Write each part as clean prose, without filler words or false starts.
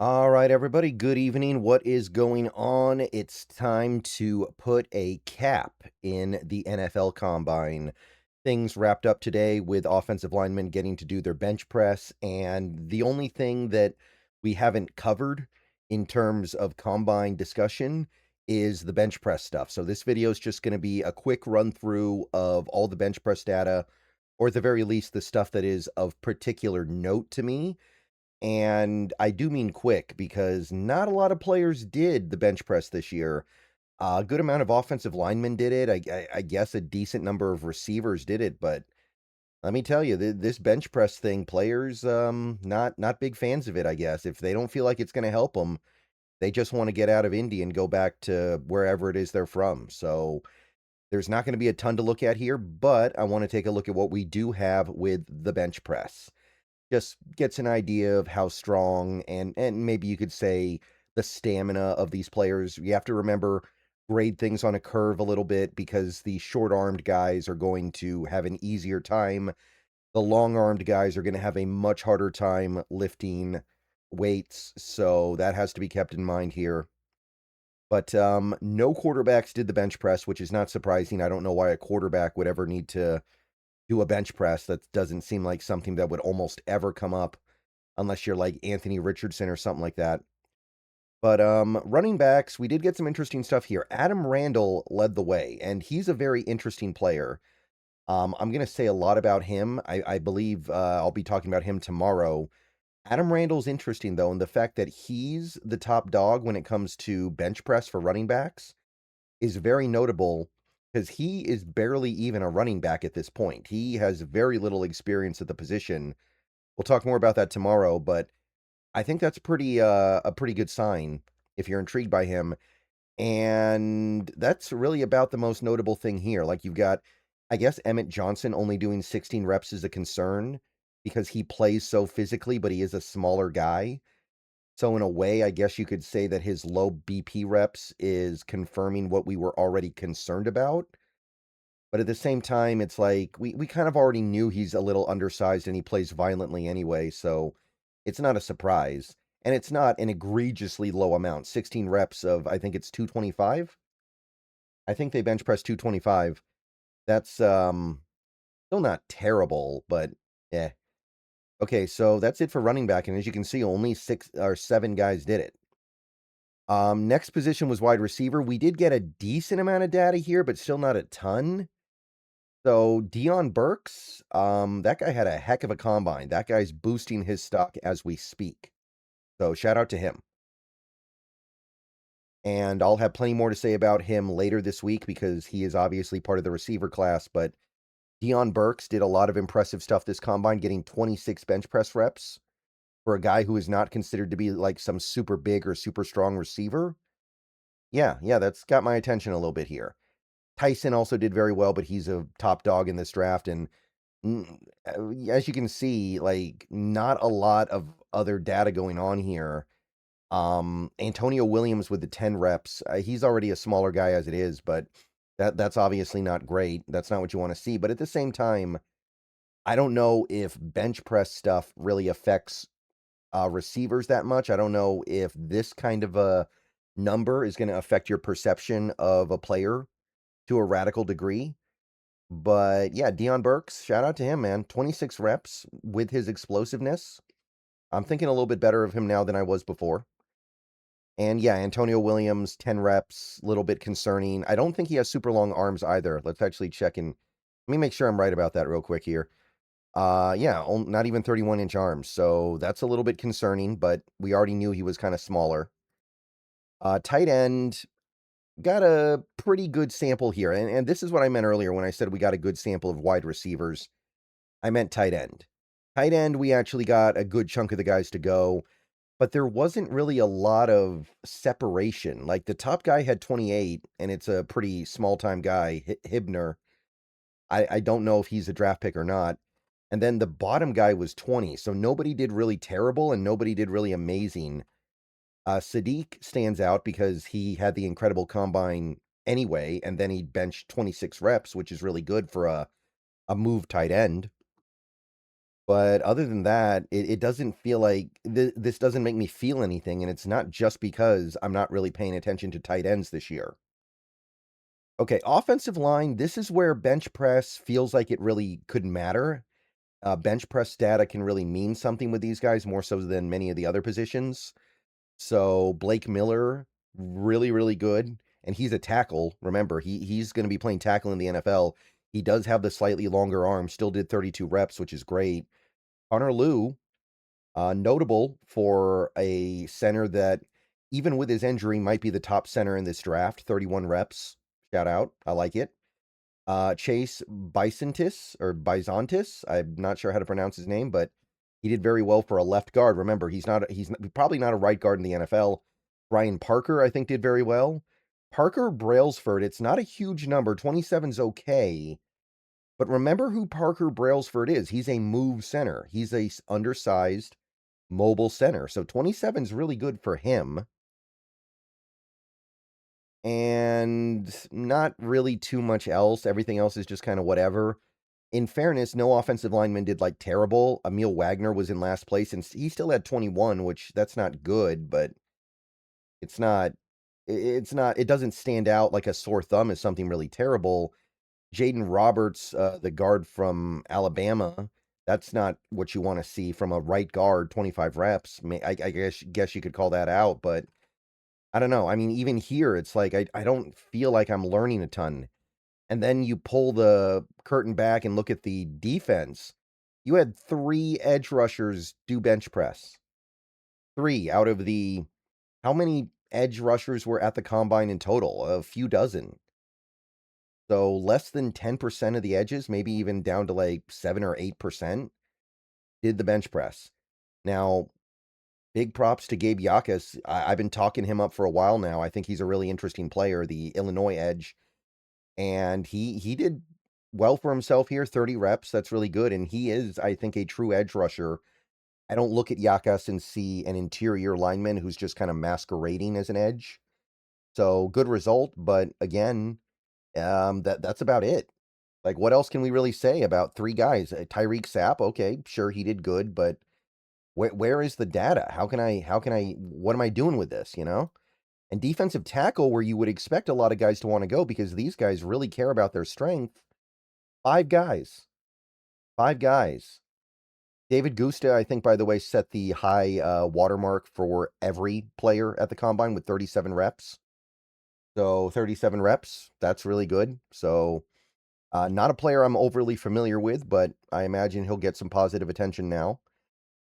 All right, everybody, good evening. What is going on? It's time to put a cap in the NFL Combine. Things wrapped up today with offensive linemen getting to do their bench press, and the only thing that we haven't covered in terms of Combine discussion is the bench press stuff. So this video is just going to be a quick run through of all the bench press data, or at the very least, the stuff that is of particular note to me. And I do mean quick because not a lot of players did the bench press this year. A good amount of offensive linemen did it. I guess a decent number of receivers did it, but let me tell you, this bench press thing, players not big fans of it. I guess if they don't feel like it's going to help them, they just want to get out of Indy and go back to wherever it is they're from. So there's not going to be a ton to look at here, but I want to take a look at what we do have with the bench press. Just gets an idea of how strong and maybe you could say the stamina of these players. You have to remember, grade things on a curve a little bit because the short-armed guys are going to have an easier time. The long-armed guys are going to have a much harder time lifting weights, so that has to be kept in mind here. But no quarterbacks did the bench press, which is not surprising. I don't know why a quarterback would ever need to do a bench press. That doesn't seem like something that would almost ever come up unless you're like Anthony Richardson or something like that. But running backs, we did get some interesting stuff here. Adam Randall led the way, and he's a very interesting player. I'm going to say a lot about him. I believe I'll be talking about him tomorrow. Adam Randall's interesting, though, in the fact that he's the top dog when it comes to bench press for running backs is very notable because he is barely even a running back at this point. He has very little experience at the position. We'll talk more about that tomorrow, but I think that's a pretty good sign if you're intrigued by him. And that's really about the most notable thing here. Like you've got, I guess, Emmett Johnson only doing 16 reps is a concern because he plays so physically, but he is a smaller guy. So in a way, I guess you could say that his low BP reps is confirming what we were already concerned about. But at the same time, it's like we kind of already knew he's a little undersized and he plays violently anyway, so it's not a surprise. And it's not an egregiously low amount. 16 reps of I think it's 225. I think they bench press 225. That's still not terrible, but yeah. Okay, so that's it for running back, and as you can see, only 6 or 7 guys did it. Next position was wide receiver. We did get a decent amount of data here, but still not a ton. So Dion Burks, that guy had a heck of a combine. That guy's boosting his stock as we speak. So shout out to him. And I'll have plenty more to say about him later this week because he is obviously part of the receiver class. But Dion Burks did a lot of impressive stuff this combine, getting 26 bench press reps for a guy who is not considered to be like some super big or super strong receiver. Yeah, that's got my attention a little bit here. Tyson also did very well, but he's a top dog in this draft. And as you can see, like, not a lot of other data going on here. Antonio Williams with the 10 reps, he's already a smaller guy as it is, but that's obviously not great. That's not what you want to see. But at the same time, I don't know if bench press stuff really affects receivers that much. I don't know if this kind of a number is going to affect your perception of a player to a radical degree. But yeah, Dion Burks, shout out to him, man. 26 reps with his explosiveness. I'm thinking a little bit better of him now than I was before. And yeah, Antonio Williams, 10 reps, little bit concerning. I don't think he has super long arms either. Let's actually check in. Let me make sure I'm right about that real quick here. Yeah, not even 31-inch arms. So that's a little bit concerning, but we already knew he was kind of smaller. Tight end, got a pretty good sample here. And this is what I meant earlier when I said we got a good sample of wide receivers. I meant tight end. Tight end, we actually got a good chunk of the guys to go, but there wasn't really a lot of separation. Like the top guy had 28, and it's a pretty small time guy, Hibner. I don't know if he's a draft pick or not. And then the bottom guy was 20, so nobody did really terrible and nobody did really amazing. Sadiq stands out because he had the incredible combine anyway, and then he benched 26 reps, which is really good for a move tight end. But other than that, it doesn't feel like this doesn't make me feel anything, and it's not just because I'm not really paying attention to tight ends this year. Okay, offensive line, this is where bench press feels like it really could matter. Bench press data can really mean something with these guys more so than many of the other positions. So Blake Miller, really, really good. And he's a tackle. Remember, he's going to be playing tackle in the NFL. He does have the slightly longer arm, still did 32 reps, which is great. Connor Liu, notable for a center that, even with his injury, might be the top center in this draft. 31 reps. Shout out. I like it. Chase Bisontis. I'm not sure how to pronounce his name, but he did very well for a left guard. Remember, he's probably not a right guard in the NFL. Ryan Parker, I think, did very well. Parker Brailsford, it's not a huge number. 27's okay. But remember who Parker Brailsford is. He's a move center. He's a undersized mobile center. So 27's really good for him. And not really too much else. Everything else is just kind of whatever. In fairness, no offensive lineman did like terrible. Emil Wagner was in last place, and he still had 21, which that's not good, but it's not. It doesn't stand out like a sore thumb as something really terrible. Jaden Roberts, the guard from Alabama, that's not what you want to see from a right guard. 25 reps. I guess you could call that out, but I don't know. I mean, even here, it's like I don't feel like I'm learning a ton. And then you pull the curtain back and look at the defense. You had 3 edge rushers do bench press. 3 out of the how many edge rushers were at the combine in total? A few dozen. So less than 10% of the edges, maybe even down to like 7 or 8%, did the bench press. Now, big props to Gabe Yakas. I've been talking him up for a while now. I think he's a really interesting player, the Illinois edge. And he did well for himself here, 30 reps. That's really good. And he is, I think, a true edge rusher. I don't look at Yakas and see an interior lineman who's just kind of masquerading as an edge. So good result, but again, that's about it. Like, what else can we really say about 3 guys? Tyreek Sapp, okay, sure he did good, but where is the data? What am I doing with this, you know? And defensive tackle, where you would expect a lot of guys to want to go because these guys really care about their strength. 5 guys. 5 guys. David Gusta, I think, by the way, set the high watermark for every player at the combine with 37 reps. So 37 reps, that's really good. So not a player I'm overly familiar with, but I imagine he'll get some positive attention now.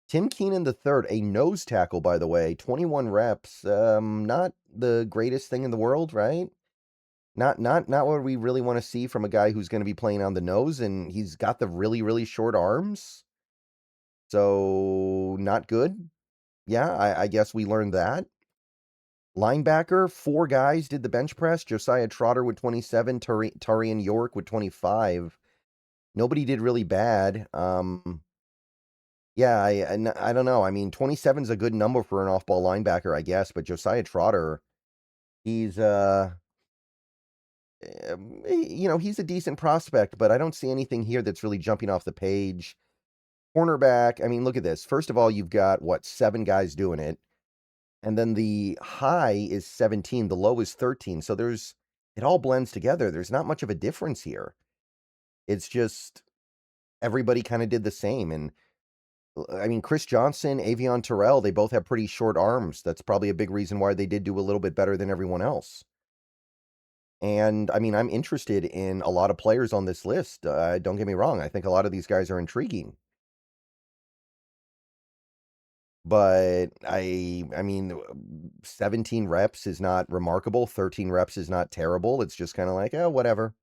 Tim Keenan III, a nose tackle, by the way, 21 reps. Not the greatest thing in the world, right? Not what we really want to see from a guy who's going to be playing on the nose, and he's got the really, really short arms. So not good. Yeah, I guess we learned that. Linebacker, 4 guys did the bench press. Josiah Trotter with 27, Tarian York with 25. Nobody did really bad. Yeah, I don't know. I mean, 27 is a good number for an off-ball linebacker, I guess, but Josiah Trotter, he's he's a decent prospect, but I don't see anything here that's really jumping off the page. Cornerback, I mean, look at this. First of all, you've got, 7 guys doing it, and then the high is 17, the low is 13, so it all blends together. There's not much of a difference here. It's just everybody kinda did the same, and, I mean, Chris Johnson, Avion Terrell, they both have pretty short arms. That's probably a big reason why they did do a little bit better than everyone else. And, I mean, I'm interested in a lot of players on this list. Don't get me wrong, I think a lot of these guys are intriguing. But I mean, 17 reps is not remarkable, 13 reps is not terrible, it's just kinda like, "Oh, whatever."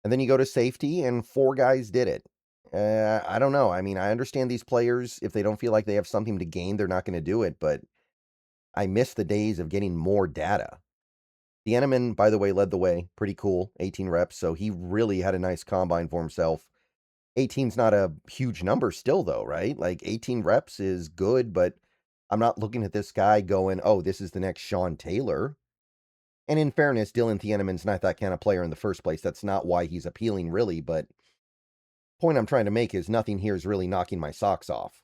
And then you go to safety, and 4 guys did it. I don't know, I mean, I understand these players, if they don't feel like they have something to gain, they're not gonna do it, but I miss the days of getting more data. Deneman, by the way, led the way, pretty cool, 18 reps, so he really had a nice combine for himself. 18's not a huge number still, though, right? Like, 18 reps is good, but I'm not looking at this guy going, "Oh, this is the next Sean Taylor." And in fairness, Dylan Thieneman's not that kind of player in the first place. That's not why he's appealing, really, but point I'm trying to make is nothing here is really knocking my socks off.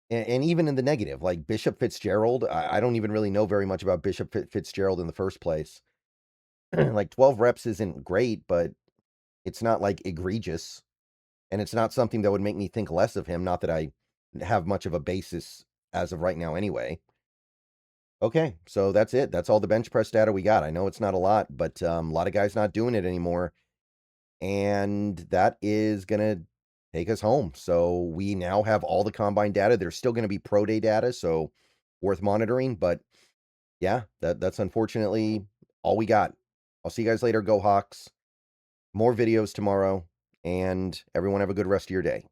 And even in the negative, like Bishop Fitzgerald, I don't even really know very much about Bishop Fitzgerald in the first place. Like 12 reps isn't great, but it's not like egregious. And it's not something that would make me think less of him. Not that I have much of a basis as of right now anyway. Okay, so that's it. That's all the bench press data we got. I know it's not a lot, but a lot of guys not doing it anymore. And that is going to take us home. So we now have all the combine data. There's still going to be pro day data, so worth monitoring. But yeah, that's unfortunately all we got. I'll see you guys later. Go Hawks. More videos tomorrow. And everyone have a good rest of your day.